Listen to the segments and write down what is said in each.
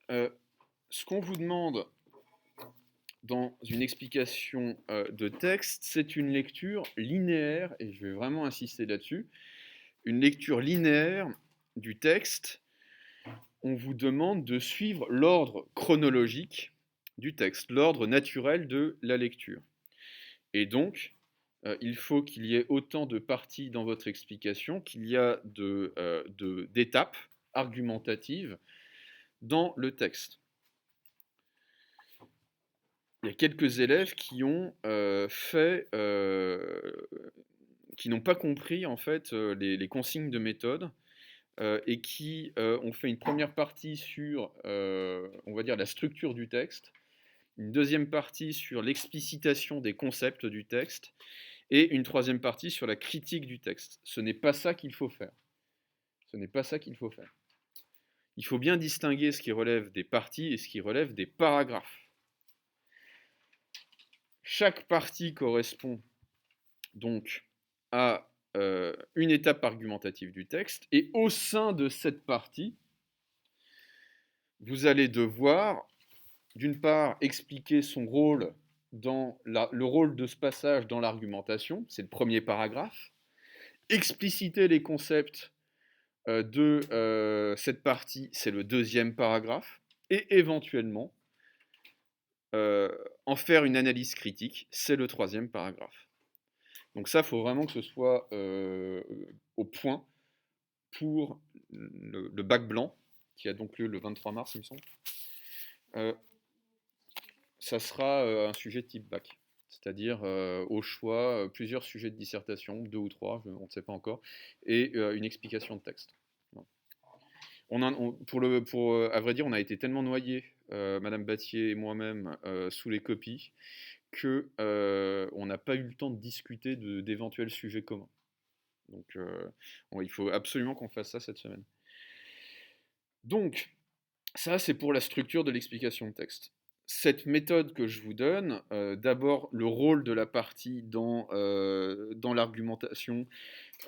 Ce qu'on vous demande dans une explication de texte, c'est une lecture linéaire, et je vais vraiment insister là-dessus, une lecture linéaire du texte. On vous demande de suivre l'ordre chronologique du texte, l'ordre naturel de la lecture. Et donc, il faut qu'il y ait autant de parties dans votre explication qu'il y a d'étapes argumentatives dans le texte. Il y a quelques élèves qui ont qui n'ont pas compris en fait les consignes de méthode et qui ont fait une première partie sur, on va dire, la structure du texte, une deuxième partie sur l'explicitation des concepts du texte et une troisième partie sur la critique du texte. Ce n'est pas ça qu'il faut faire. Ce n'est pas ça qu'il faut faire. Il faut bien distinguer ce qui relève des parties et ce qui relève des paragraphes. Chaque partie correspond donc à une étape argumentative du texte, et au sein de cette partie, vous allez devoir, d'une part, expliquer son rôle le rôle de ce passage dans l'argumentation, c'est le premier paragraphe, expliciter les concepts de cette partie, c'est le deuxième paragraphe, et éventuellement en faire une analyse critique, c'est le troisième paragraphe. Donc ça, il faut vraiment que ce soit au point pour le bac blanc, qui a donc lieu le 23 mars, il me semble. Ça sera un sujet type bac, c'est-à-dire au choix plusieurs sujets de dissertation, 2 ou 3, on ne sait pas encore, et une explication de texte. À vrai dire, on a été tellement noyés, Madame Battier et moi-même, sous les copies, qu'on n'a pas eu le temps de discuter d'éventuels sujets communs. Donc il faut absolument qu'on fasse ça cette semaine. Donc, ça c'est pour la structure de l'explication de texte. Cette méthode que je vous donne, d'abord le rôle de la partie dans l'argumentation,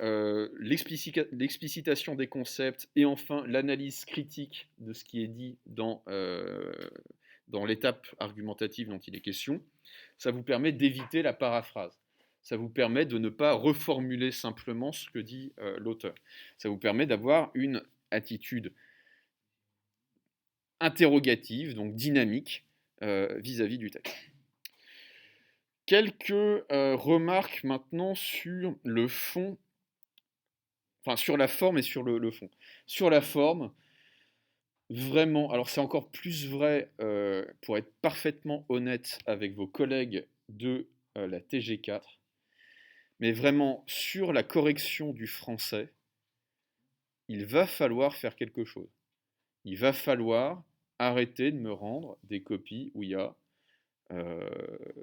l'explicitation des concepts et enfin l'analyse critique de ce qui est dit dans l'étape argumentative dont il est question, ça vous permet d'éviter la paraphrase. Ça vous permet de ne pas reformuler simplement ce que dit l'auteur. Ça vous permet d'avoir une attitude interrogative, donc dynamique, vis-à-vis du texte. Quelques remarques maintenant sur le fond, enfin sur la forme et sur le fond. Sur la forme, vraiment, alors c'est encore plus vrai pour être parfaitement honnête avec vos collègues de la TG4, mais vraiment sur la correction du français, il va falloir faire quelque chose. Il va falloir arrêter de me rendre des copies où il y a,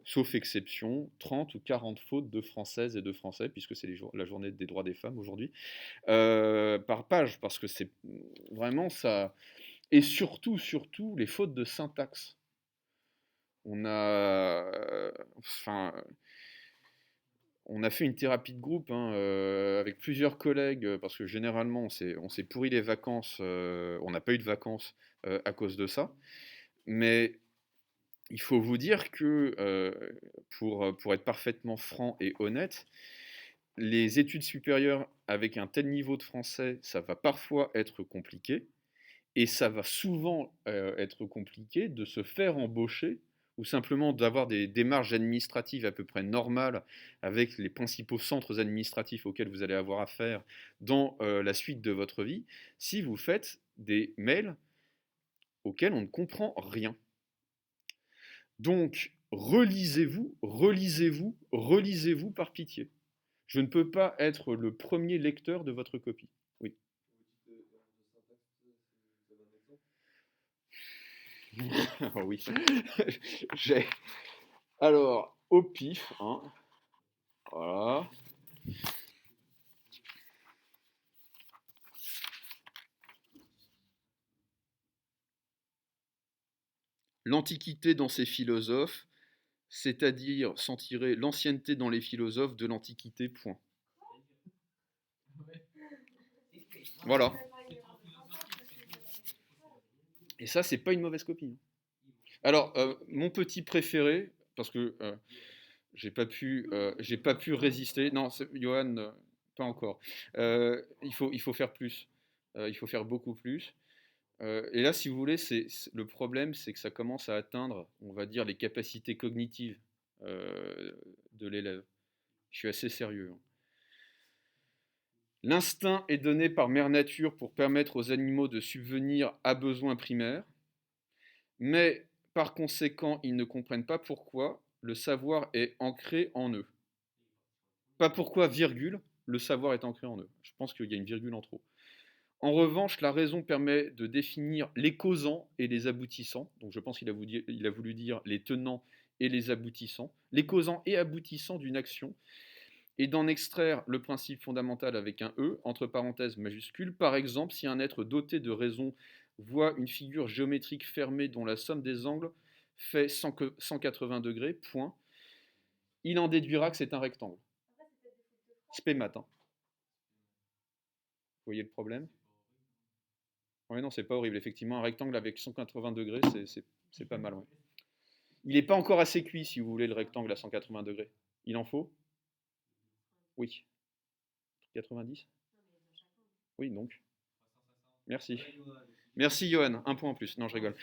sauf exception, 30 ou 40 fautes de françaises et de français, puisque c'est la journée des droits des femmes aujourd'hui, par page, parce que c'est vraiment ça. Et surtout, les fautes de syntaxe. On a, on a fait une thérapie de groupe avec plusieurs collègues, parce que généralement on s'est pourri les vacances, on n'a pas eu de vacances à cause de ça. Mais il faut vous dire que, pour être parfaitement franc et honnête, les études supérieures avec un tel niveau de français, ça va parfois être compliqué. Et ça va souvent être compliqué de se faire embaucher ou simplement d'avoir des démarches administratives à peu près normales avec les principaux centres administratifs auxquels vous allez avoir affaire dans la suite de votre vie, si vous faites des mails auxquels on ne comprend rien. Donc, relisez-vous, relisez-vous, relisez-vous par pitié. Je ne peux pas être le premier lecteur de votre copie. Oui. Oh oui. J'ai. Alors, au pif, hein. Voilà. L'Antiquité dans ses philosophes, c'est-à-dire sans tirer l'ancienneté dans les philosophes de l'Antiquité, point. Voilà. Et ça, c'est pas une mauvaise copie, hein. Alors, mon petit préféré, parce que j'ai pas pu résister. Non, Johan, pas encore. Il faut faire plus. Il faut faire beaucoup plus. Et là, si vous voulez, le problème, c'est que ça commence à atteindre, on va dire, les capacités cognitives de l'élève. Je suis assez sérieux, hein. L'instinct est donné par mère nature pour permettre aux animaux de subvenir à besoins primaires, mais par conséquent, ils ne comprennent pas pourquoi le savoir est ancré en eux. Pas pourquoi, virgule, le savoir est ancré en eux. Je pense qu'il y a une virgule en trop. En revanche, la raison permet de définir les causants et les aboutissants. Donc je pense qu'il a voulu dire les tenants et les aboutissants, les causants et aboutissants d'une action, et d'en extraire le principe fondamental avec un E, entre parenthèses majuscules. Par exemple, si un être doté de raison voit une figure géométrique fermée dont la somme des angles fait 180 degrés, point, il en déduira que c'est un rectangle. Spé mat, hein. Vous voyez le problème? Oui, non, c'est pas horrible. Effectivement, un rectangle avec 180 degrés, c'est pas mal. Ouais. Il n'est pas encore assez cuit, si vous voulez, le rectangle à 180 degrés. Il en faut? Oui. 90? Oui, donc. Merci. Merci, Johan. Un point en plus. Non, je rigole.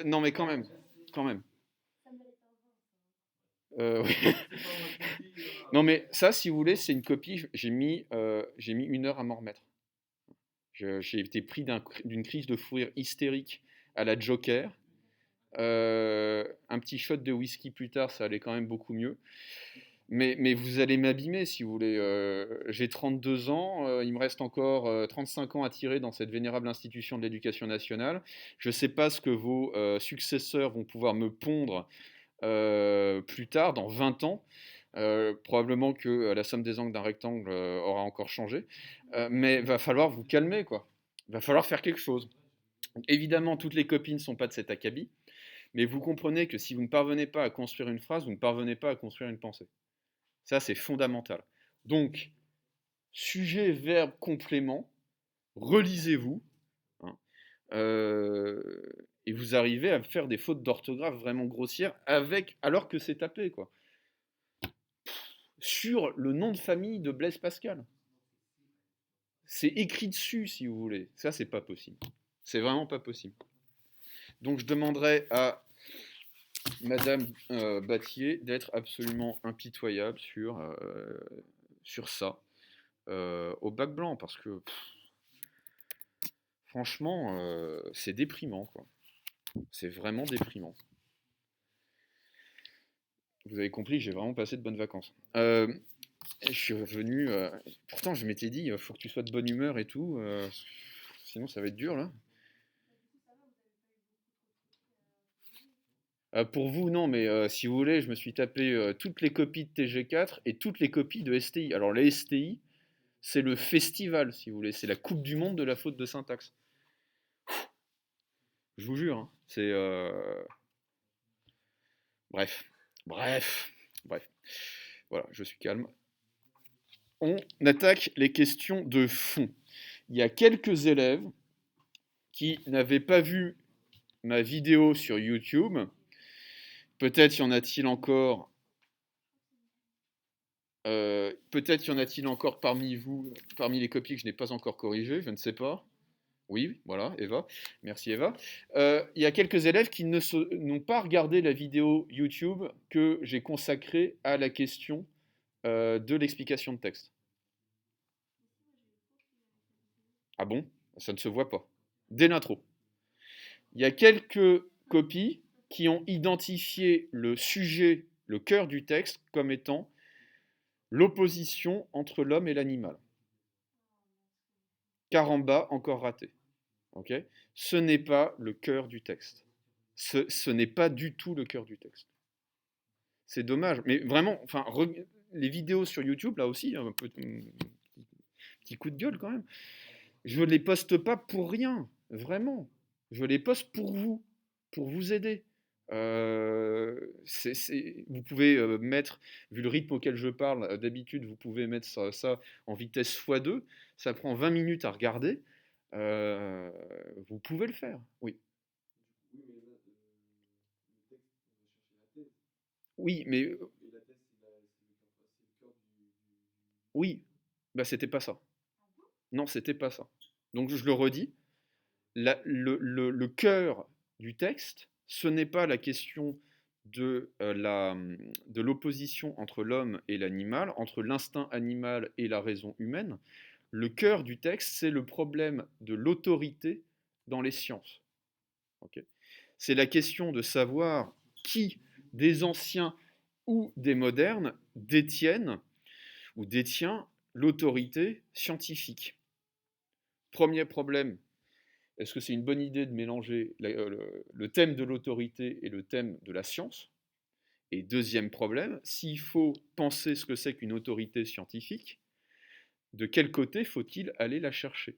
Non, mais quand même. Quand même. Oui. Non, mais ça, si vous voulez, c'est une copie. J'ai mis 1 heure à m'en remettre. J'ai été pris d'une crise de fou rire hystérique à la Joker. Un petit shot de whisky plus tard, ça allait quand même beaucoup mieux. Mais vous allez m'abîmer si vous voulez. J'ai 32 ans, il me reste encore 35 ans à tirer dans cette vénérable institution de l'éducation nationale. Je ne sais pas ce que vos successeurs vont pouvoir me pondre plus tard, dans 20 ans. Probablement que la somme des angles d'un rectangle aura encore changé. Mais va falloir vous calmer, quoi. Va falloir faire quelque chose. Donc, évidemment, toutes les copines ne sont pas de cet acabit. Mais vous comprenez que si vous ne parvenez pas à construire une phrase, vous ne parvenez pas à construire une pensée. Ça, c'est fondamental. Donc, sujet, verbe, complément, relisez-vous, hein, et vous arrivez à faire des fautes d'orthographe vraiment grossières alors que c'est tapé, quoi. Sur le nom de famille de Blaise Pascal. C'est écrit dessus, si vous voulez. Ça, c'est pas possible. C'est vraiment pas possible. Donc, je demanderai à Madame Battier d'être absolument impitoyable sur ça, au bac blanc, parce que franchement, c'est déprimant, quoi. C'est vraiment déprimant. Vous avez compris, j'ai vraiment passé de bonnes vacances. Je suis revenu. Pourtant, je m'étais dit, il faut que tu sois de bonne humeur et tout, sinon ça va être dur là. Pour vous, non, mais si vous voulez, je me suis tapé toutes les copies de TG4 et toutes les copies de STI. Alors, les STI, c'est le festival, si vous voulez, c'est la Coupe du Monde de la faute de syntaxe. Je vous jure, hein, c'est. Bref, bref, bref. Voilà, je suis calme. On attaque les questions de fond. Il y a quelques élèves qui n'avaient pas vu ma vidéo sur YouTube. Peut-être y en a-t-il encore. Peut-être y en a-t-il encore parmi vous, parmi les copies que je n'ai pas encore corrigées, je ne sais pas. Oui, voilà, Eva. Merci Eva. Il y a quelques élèves qui n'ont pas regardé la vidéo YouTube que j'ai consacrée à la question de l'explication de texte. Ah bon? Ça ne se voit pas. Dès l'intro. Il y a quelques copies qui ont identifié le sujet, le cœur du texte, comme étant l'opposition entre l'homme et l'animal. Caramba, encore raté. Okay, ce n'est pas le cœur du texte. Ce n'est pas du tout le cœur du texte. C'est dommage. Mais vraiment, enfin, les vidéos sur YouTube, là aussi, un petit coup de gueule quand même. Je ne les poste pas pour rien, vraiment. Je les poste pour vous aider. Vous pouvez mettre, vu le rythme auquel je parle, d'habitude, vous pouvez mettre ça en vitesse x2. Ça prend 20 minutes à regarder. Vous pouvez le faire, oui. Oui, mais oui, bah c'était pas ça. Non, c'était pas ça. Donc je le redis, le cœur du texte, ce n'est pas la question de l'opposition entre l'homme et l'animal, entre l'instinct animal et la raison humaine. Le cœur du texte, c'est le problème de l'autorité dans les sciences. Okay. C'est la question de savoir qui des anciens ou des modernes détiennent ou détient l'autorité scientifique. Premier problème, est-ce que c'est une bonne idée de mélanger le thème de l'autorité et le thème de la science? Et deuxième problème, s'il faut penser ce que c'est qu'une autorité scientifique, de quel côté faut-il aller la chercher?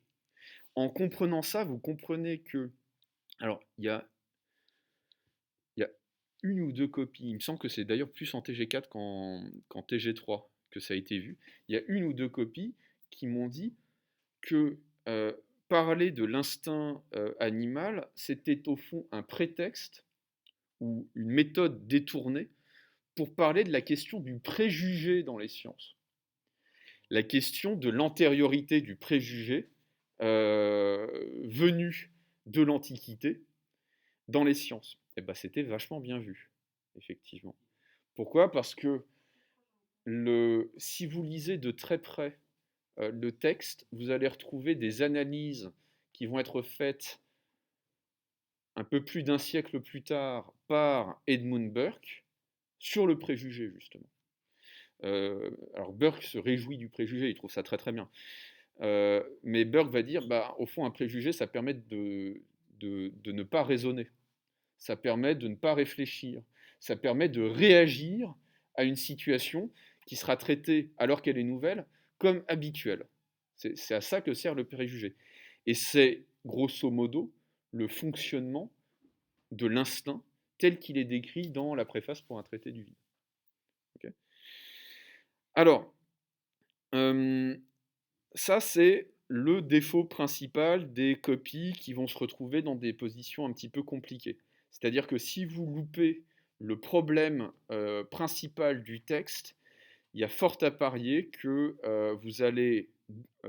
En comprenant ça, vous comprenez que... Alors, il y a une ou deux copies, il me semble que c'est d'ailleurs plus en TG4 qu'en TG3 que ça a été vu. Il y a une ou deux copies qui m'ont dit que parler de l'instinct animal, c'était au fond un prétexte ou une méthode détournée pour parler de la question du préjugé dans les sciences. La question de l'antériorité du préjugé venu de l'Antiquité dans les sciences. Et ben, c'était vachement bien vu, effectivement. Pourquoi? Parce que si vous lisez de très près le texte, vous allez retrouver des analyses qui vont être faites un peu plus d'un siècle plus tard par Edmund Burke sur le préjugé, justement. Alors Burke se réjouit du préjugé, il trouve ça très très bien. Mais Burke va dire, bah, au fond, un préjugé, ça permet de ne pas raisonner, ça permet de ne pas réfléchir, ça permet de réagir à une situation qui sera traitée, alors qu'elle est nouvelle, comme habituelle. C'est à ça que sert le préjugé. Et c'est, grosso modo, le fonctionnement de l'instinct tel qu'il est décrit dans la préface pour un traité du vide. Okay. Alors, ça c'est le défaut principal des copies qui vont se retrouver dans des positions un petit peu compliquées. C'est-à-dire que si vous loupez le problème principal du texte, il y a fort à parier que vous allez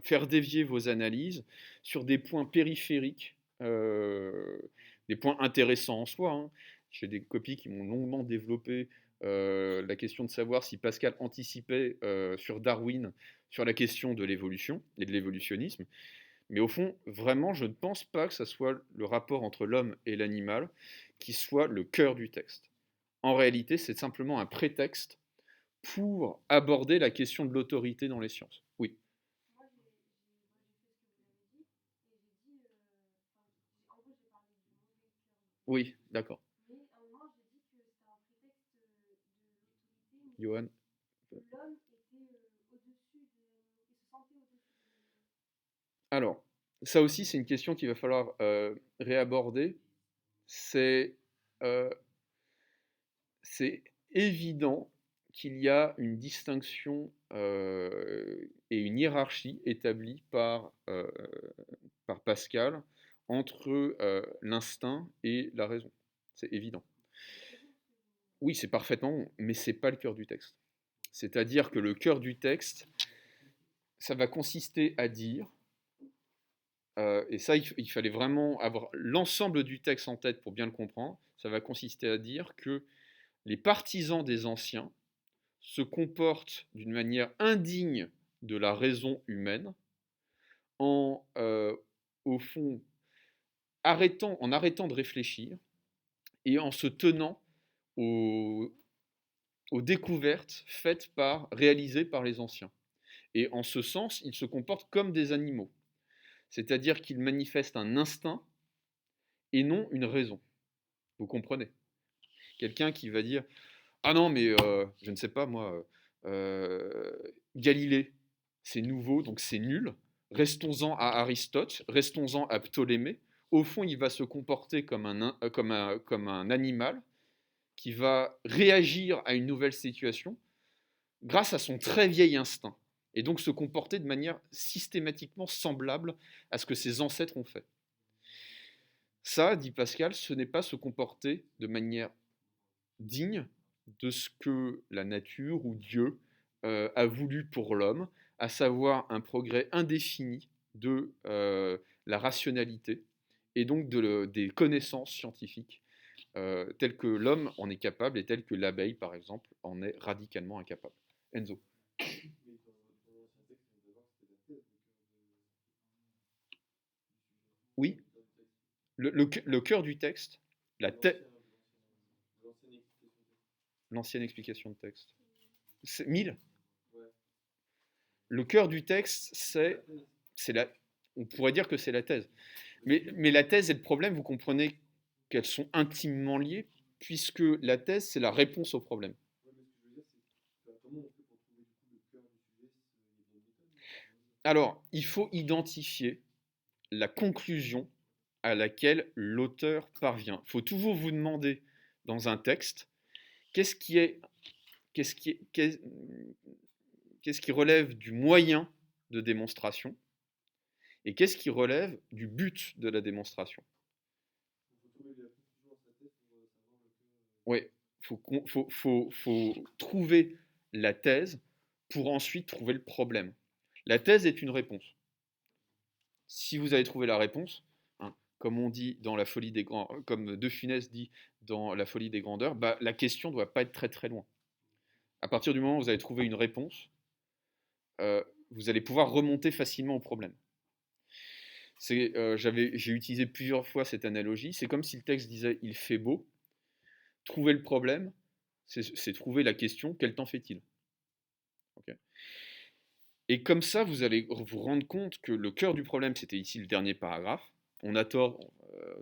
faire dévier vos analyses sur des points périphériques, des points intéressants en soi. Hein. J'ai des copies qui m'ont longuement développé la question de savoir si Pascal anticipait sur Darwin sur la question de l'évolution et de l'évolutionnisme. Mais au fond, vraiment, je ne pense pas que ce soit le rapport entre l'homme et l'animal qui soit le cœur du texte. En réalité, c'est simplement un prétexte pour aborder la question de l'autorité dans les sciences. Oui. Oui, d'accord. Johan. Alors, ça aussi, c'est une question qu'il va falloir réaborder. C'est euh, c'est évident qu'il y a une distinction et une hiérarchie établie par Pascal entre l'instinct et la raison. C'est évident. Oui, c'est parfaitement, mais c'est pas le cœur du texte. C'est-à-dire que le cœur du texte, ça va consister à dire, et ça, il fallait vraiment avoir l'ensemble du texte en tête pour bien le comprendre, ça va consister à dire que les partisans des anciens se comportent d'une manière indigne de la raison humaine en, au fond, en arrêtant de réfléchir et en se tenant aux, aux découvertes réalisées par les anciens. Et en ce sens, ils se comportent comme des animaux. C'est-à-dire qu'ils manifestent un instinct et non une raison. Vous comprenez? Quelqu'un qui va dire ah non, mais je ne sais pas moi, Galilée, c'est nouveau, donc c'est nul. Restons-en à Aristote, restons-en à Ptolémée. Au fond, il va se comporter comme un animal qui va réagir à une nouvelle situation grâce à son très vieil instinct, et donc se comporter de manière systématiquement semblable à ce que ses ancêtres ont fait. Ça, dit Pascal, ce n'est pas se comporter de manière digne de ce que la nature ou Dieu a voulu pour l'homme, à savoir un progrès indéfini de la rationalité et donc des connaissances scientifiques telles que l'homme en est capable et telles que l'abeille, par exemple, en est radicalement incapable. Enzo. Oui, le cœur du texte, la l'ancienne explication de texte. C'est 1000. Le cœur du texte, c'est on pourrait dire que c'est la thèse. Mais la thèse et le problème, vous comprenez qu'elles sont intimement liées, puisque la thèse, c'est la réponse au problème. Alors, il faut identifier la conclusion à laquelle l'auteur parvient. Il faut toujours vous demander dans un texte qu'est-ce qui est, qu'est-ce qui est- qu'est-ce qui relève du moyen de démonstration et qu'est-ce qui relève du but de la démonstration. Oui, faut trouver la thèse pour ensuite trouver le problème. La thèse est une réponse. Si vous avez trouvé la réponse, hein, comme on dit dans la folie des grands, comme De Funès dit dans La folie des grandeurs, bah, la question ne doit pas être très très loin. À partir du moment où vous avez trouvé une réponse, vous allez pouvoir remonter facilement au problème. J'ai utilisé plusieurs fois cette analogie. C'est comme si le texte disait il fait beau. Trouver le problème, c'est trouver la question quel temps fait-il. Okay. Et comme ça, vous allez vous rendre compte que le cœur du problème, c'était ici le dernier paragraphe. On a tort,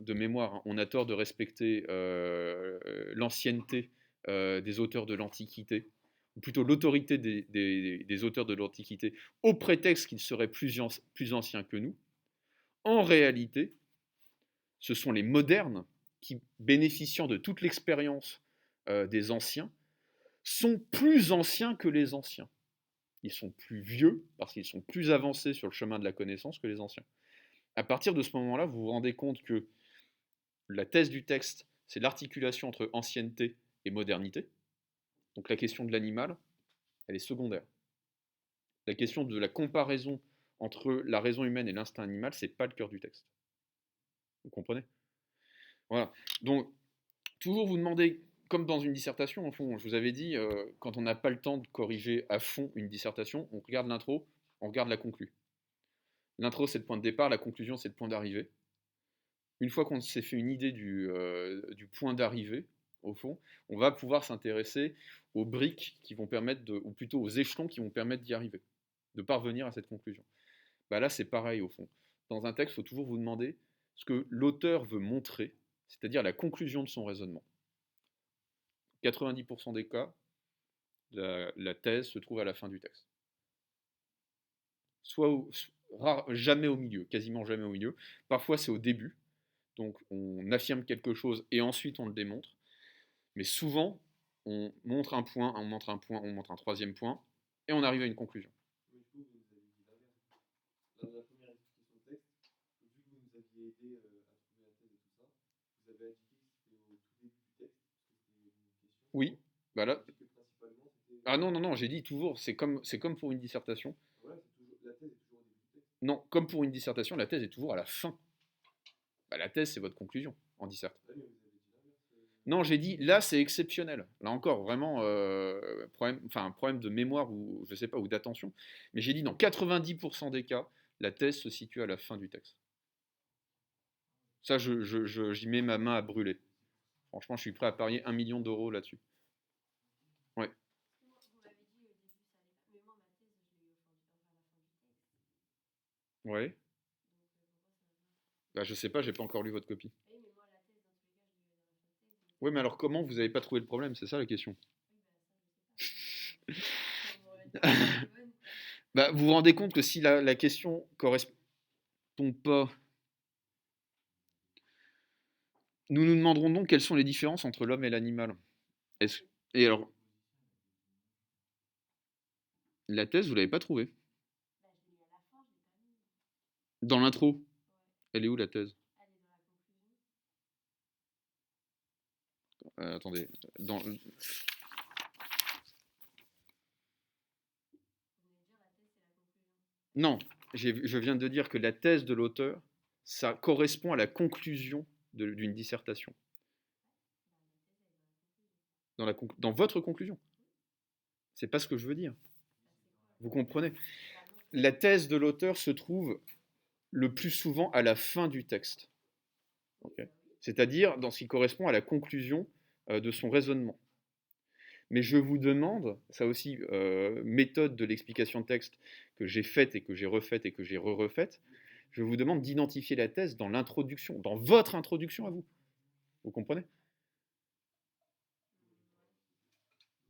de mémoire, hein, on a tort de respecter l'ancienneté des auteurs de l'Antiquité, ou plutôt l'autorité des auteurs de l'Antiquité, au prétexte qu'ils seraient plus anciens que nous. En réalité, ce sont les modernes qui, bénéficiant de toute l'expérience des anciens, sont plus anciens que les anciens. Ils sont plus vieux parce qu'ils sont plus avancés sur le chemin de la connaissance que les anciens. À partir de ce moment-là, vous vous rendez compte que la thèse du texte, c'est l'articulation entre ancienneté et modernité. Donc la question de l'animal, elle est secondaire. La question de la comparaison entre la raison humaine et l'instinct animal, c'est pas le cœur du texte. Vous comprenez? Voilà. Donc, toujours vous demandez, comme dans une dissertation, au fond, je vous avais dit, quand on n'a pas le temps de corriger à fond une dissertation, on regarde l'intro, on regarde la conclu. L'intro, c'est le point de départ, la conclusion, c'est le point d'arrivée. Une fois qu'on s'est fait une idée du point d'arrivée, au fond, on va pouvoir s'intéresser aux briques qui vont permettre, ou plutôt aux échelons qui vont permettre d'y arriver, de parvenir à cette conclusion. Bah là, c'est pareil, au fond. Dans un texte, il faut toujours vous demander ce que l'auteur veut montrer, c'est-à-dire la conclusion de son raisonnement. 90% des cas, la thèse se trouve à la fin du texte. Jamais au milieu, quasiment jamais au milieu. Parfois, c'est au début. Donc, on affirme quelque chose et ensuite on le démontre. Mais souvent, on montre un point, on montre un point, on montre un troisième point, et on arrive à une conclusion. Oui, bah là. Ah non, non, non, j'ai dit toujours, c'est comme pour une dissertation. Non, comme pour une dissertation, la thèse est toujours à la fin. Bah, la thèse, c'est votre conclusion en dissert. Non, j'ai dit, là, c'est exceptionnel. Là encore, vraiment, problème de mémoire ou, je sais pas, ou d'attention. Mais j'ai dit, dans 90% des cas, la thèse se situe à la fin du texte. Ça, j'y mets ma main à brûler. Franchement, je suis prêt à parier 1 million d'euros là-dessus. Ouais. Ouais. Bah, je sais pas, j'ai pas encore lu votre copie. Ouais, mais alors comment vous avez pas trouvé le problème? C'est ça la question. Bah, vous vous rendez compte que si la question correspond pas, nous nous demanderons donc quelles sont les différences entre l'homme et l'animal. Est-ce... Et alors, la thèse, vous l'avez pas trouvée. Dans l'intro, elle est où la thèse? Attendez. Dans... Non, je viens de dire que la thèse de l'auteur, ça correspond à la conclusion d'une dissertation. Dans votre conclusion. C'est pas ce que je veux dire. Vous comprenez? La thèse de l'auteur se trouve le plus souvent à la fin du texte. Okay, c'est-à-dire dans ce qui correspond à la conclusion de son raisonnement. Mais je vous demande, ça aussi, méthode de l'explication de texte que j'ai faite et que j'ai refaite et que j'ai refaite, je vous demande d'identifier la thèse dans l'introduction, dans votre introduction à vous. Vous comprenez?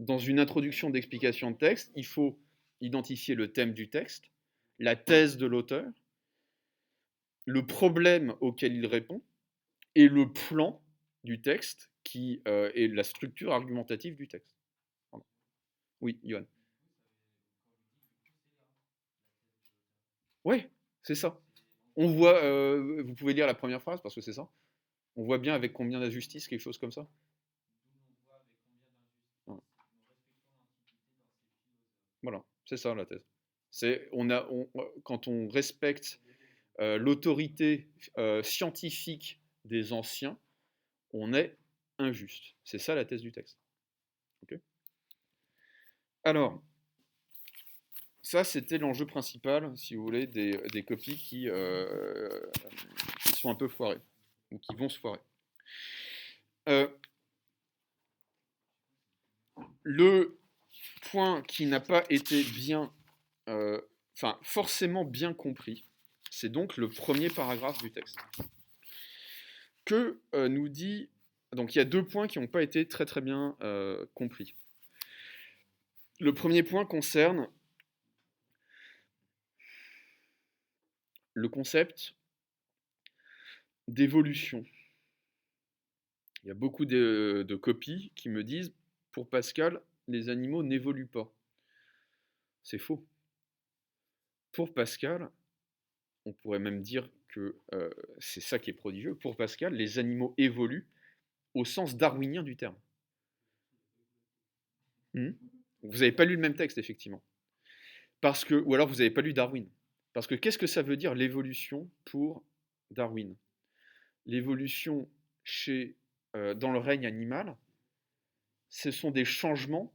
Dans une introduction d'explication de texte, il faut identifier le thème du texte, la thèse de l'auteur, le problème auquel il répond, et le plan du texte qui est la structure argumentative du texte. Pardon. Oui, Johan. Ouais, c'est ça. On voit, vous pouvez lire la première phrase parce que c'est ça. On voit bien avec combien d'injustice, quelque chose comme ça. Ouais. Voilà, c'est ça la thèse. Quand on respecte l'autorité scientifique des anciens, on est injuste. C'est ça la thèse du texte. Okay, alors, ça c'était l'enjeu principal, si vous voulez, des copies qui sont un peu foirées, ou qui vont se foirer. Le point qui n'a pas été bien, forcément bien compris, c'est donc le premier paragraphe du texte. Que nous dit... Donc il y a deux points qui n'ont pas été très très bien compris. Le premier point concerne le concept d'évolution. Il y a beaucoup de copies qui me disent, pour Pascal, les animaux n'évoluent pas. C'est faux. Pour Pascal, on pourrait même dire que c'est ça qui est prodigieux. Pour Pascal, les animaux évoluent au sens darwinien du terme. Vous n'avez pas lu le même texte, effectivement. Ou alors vous n'avez pas lu Darwin. Parce que qu'est-ce que ça veut dire l'évolution pour Darwin? L'évolution dans le règne animal, ce sont des changements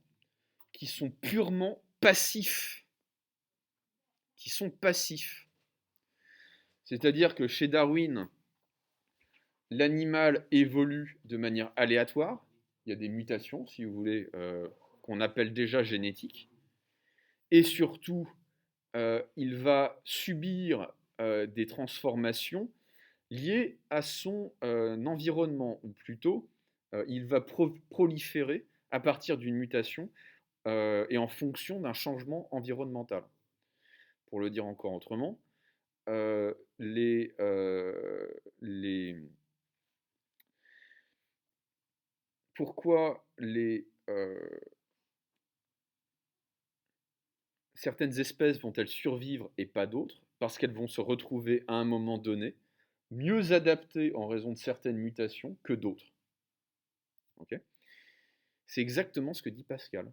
qui sont purement passifs. Qui sont passifs. C'est-à-dire que chez Darwin, l'animal évolue de manière aléatoire. Il y a des mutations, si vous voulez, qu'on appelle déjà génétiques. Et surtout, il va subir des transformations liées à son environnement, ou plutôt, il va proliférer à partir d'une mutation et en fonction d'un changement environnemental. Pour le dire encore autrement, pourquoi certaines espèces vont-elles survivre et pas d'autres? Parce qu'elles vont se retrouver à un moment donné mieux adaptées en raison de certaines mutations que d'autres. Okay, c'est exactement ce que dit Pascal.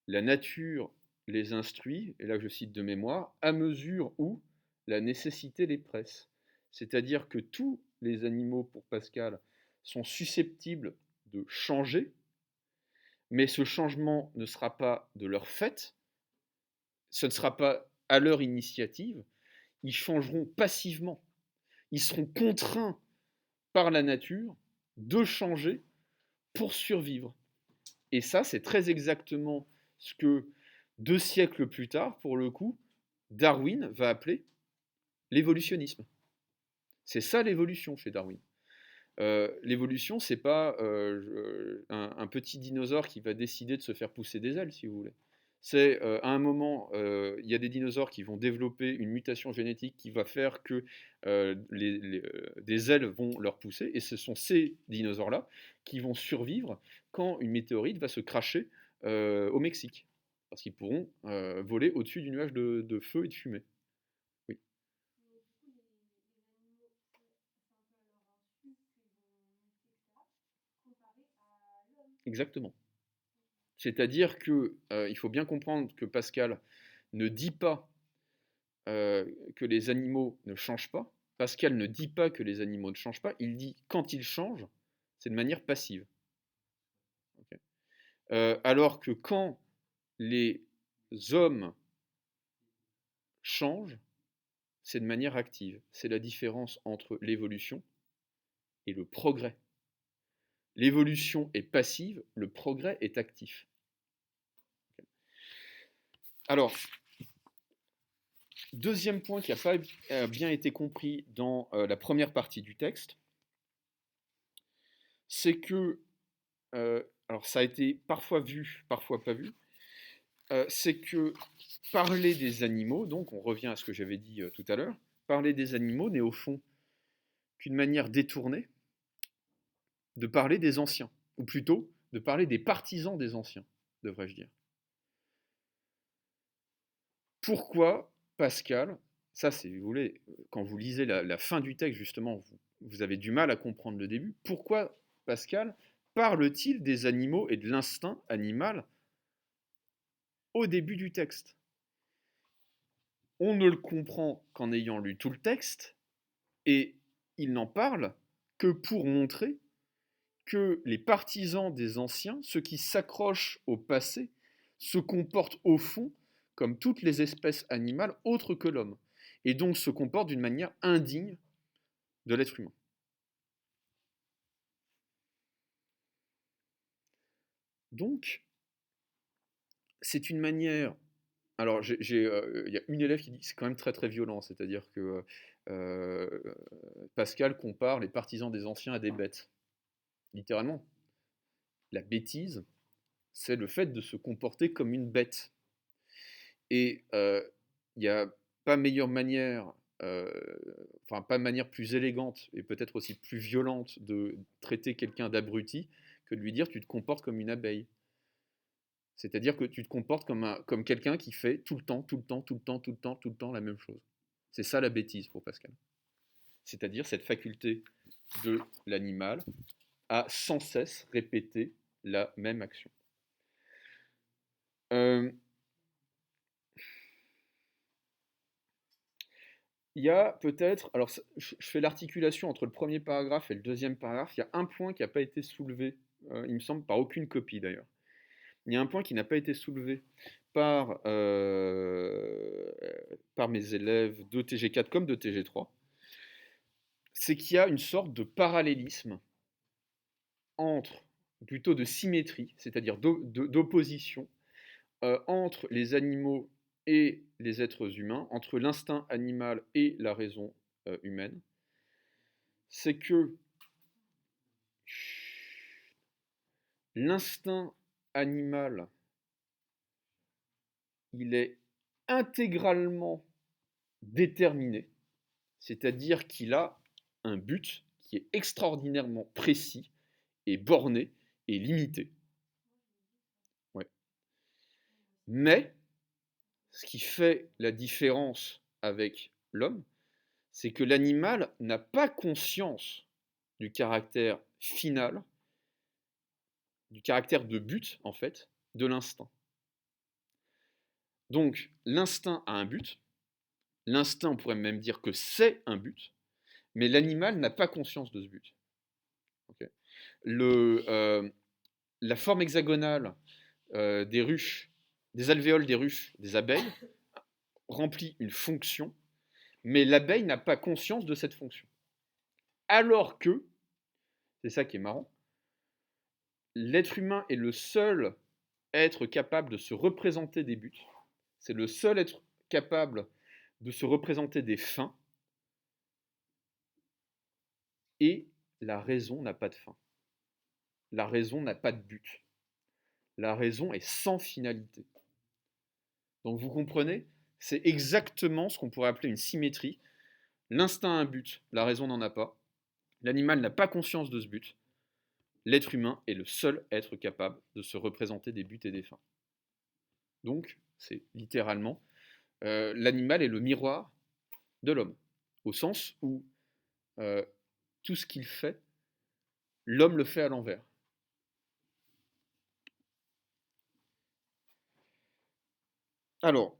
La nature les instruit, et là je cite de mémoire, à mesure où la nécessité les presse. C'est-à-dire que tous les animaux, pour Pascal, sont susceptibles de changer, mais ce changement ne sera pas de leur fait, ce ne sera pas à leur initiative, ils changeront passivement. Ils seront contraints par la nature de changer pour survivre. Et ça, c'est très exactement ce que 2 siècles plus tard, pour le coup, Darwin va appeler l'évolutionnisme. C'est ça l'évolution chez Darwin. L'évolution, c'est pas un petit dinosaure qui va décider de se faire pousser des ailes, si vous voulez. C'est à un moment, il y a des dinosaures qui vont développer une mutation génétique qui va faire que des ailes vont leur pousser, et ce sont ces dinosaures-là qui vont survivre quand une météorite va se cracher au Mexique, parce qu'ils pourront voler au-dessus du nuage de feu et de fumée. Oui. Exactement. C'est-à-dire que il faut bien comprendre que Pascal ne dit pas que les animaux ne changent pas. Pascal ne dit pas que les animaux ne changent pas, il dit quand ils changent, c'est de manière passive. Okay. Alors que quand les hommes changent, c'est de manière active. C'est la différence entre l'évolution et le progrès. L'évolution est passive, le progrès est actif. Alors, deuxième point qui n'a pas bien été compris dans la première partie du texte, c'est que, alors ça a été parfois vu, parfois pas vu, c'est que parler des animaux, donc on revient à ce que j'avais dit tout à l'heure, parler des animaux n'est au fond qu'une manière détournée de parler des anciens, ou plutôt de parler des partisans des anciens, devrais-je dire. Pourquoi Pascal, ça c'est, vous voulez, quand vous lisez la fin du texte, justement, vous avez du mal à comprendre le début, pourquoi Pascal parle-t-il des animaux et de l'instinct animal au début du texte? On ne le comprend qu'en ayant lu tout le texte, et il n'en parle que pour montrer que les partisans des anciens, ceux qui s'accrochent au passé, se comportent au fond comme toutes les espèces animales autres que l'homme, et donc se comportent d'une manière indigne de l'être humain. Donc, c'est une manière... Alors, il y a une élève qui dit que c'est quand même très très violent, c'est-à-dire que Pascal compare les partisans des anciens à des bêtes, littéralement. La bêtise, c'est le fait de se comporter comme une bête. Et il n'y a pas meilleure manière, enfin pas manière plus élégante et peut-être aussi plus violente de traiter quelqu'un d'abruti que de lui dire tu te comportes comme une abeille. C'est-à-dire que tu te comportes comme quelqu'un qui fait tout le temps, tout le temps, tout le temps, tout le temps, tout le temps la même chose. C'est ça la bêtise pour Pascal. C'est-à-dire cette faculté de l'animal à sans cesse répéter la même action. Il y a peut-être, alors je fais l'articulation entre le premier paragraphe et le deuxième paragraphe, il y a un point qui n'a pas été soulevé, il me semble, par aucune copie d'ailleurs. Il y a un point qui n'a pas été soulevé par, par mes élèves de TG4 comme de TG3, c'est qu'il y a une sorte de parallélisme entre, plutôt de symétrie, c'est-à-dire d'opposition, entre les animaux et les êtres humains, entre l'instinct animal et la raison humaine. C'est que l'instinct animal, il est intégralement déterminé, c'est-à-dire qu'il a un but qui est extraordinairement précis et borné et limité. Ouais. Mais ce qui fait la différence avec l'homme, c'est que l'animal n'a pas conscience du caractère final, du caractère de but, en fait, de l'instinct. Donc, l'instinct a un but. L'instinct, on pourrait même dire que c'est un but, mais l'animal n'a pas conscience de ce but. Okay. La forme hexagonale des ruches, des alvéoles des ruches, des abeilles, remplit une fonction, mais l'abeille n'a pas conscience de cette fonction. Alors que, c'est ça qui est marrant, l'être humain est le seul être capable de se représenter des buts, c'est le seul être capable de se représenter des fins, et la raison n'a pas de fin. La raison n'a pas de but. La raison est sans finalité. Donc vous comprenez, c'est exactement ce qu'on pourrait appeler une symétrie. L'instinct a un but, la raison n'en a pas. L'animal n'a pas conscience de ce but. L'être humain est le seul être capable de se représenter des buts et des fins. Donc, c'est littéralement, l'animal est le miroir de l'homme, au sens où tout ce qu'il fait, l'homme le fait à l'envers. Alors,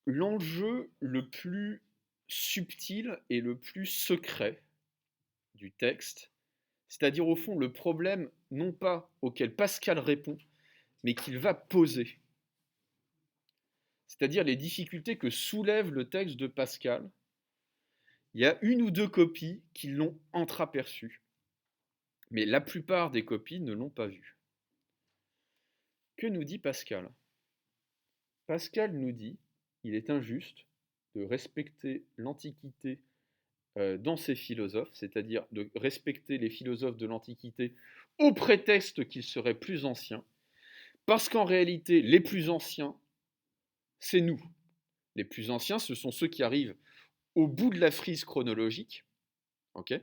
l'enjeu le plus subtil et le plus secret du texte, c'est-à-dire au fond le problème non pas auquel Pascal répond, mais qu'il va poser, c'est-à-dire les difficultés que soulève le texte de Pascal. Il y a une ou deux copies qui l'ont entreaperçu, mais la plupart des copies ne l'ont pas vu. Que nous dit Pascal? Pascal nous dit qu'il est injuste de respecter l'Antiquité dans ses philosophes, c'est-à-dire de respecter les philosophes de l'Antiquité au prétexte qu'ils seraient plus anciens, parce qu'en réalité, les plus anciens, c'est nous. Les plus anciens, ce sont ceux qui arrivent au bout de la frise chronologique, okay,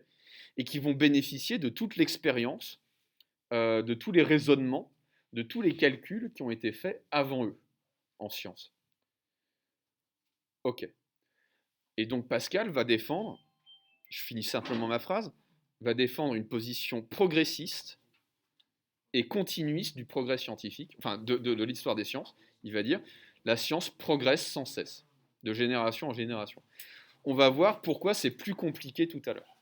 et qui vont bénéficier de toute l'expérience, de tous les raisonnements, de tous les calculs qui ont été faits avant eux en sciences. Ok. Et donc Pascal va défendre, je finis simplement ma phrase, va défendre une position progressiste et continuiste du progrès scientifique, enfin de l'histoire des sciences. Il va dire la science progresse sans cesse, de génération en génération. On va voir pourquoi c'est plus compliqué tout à l'heure.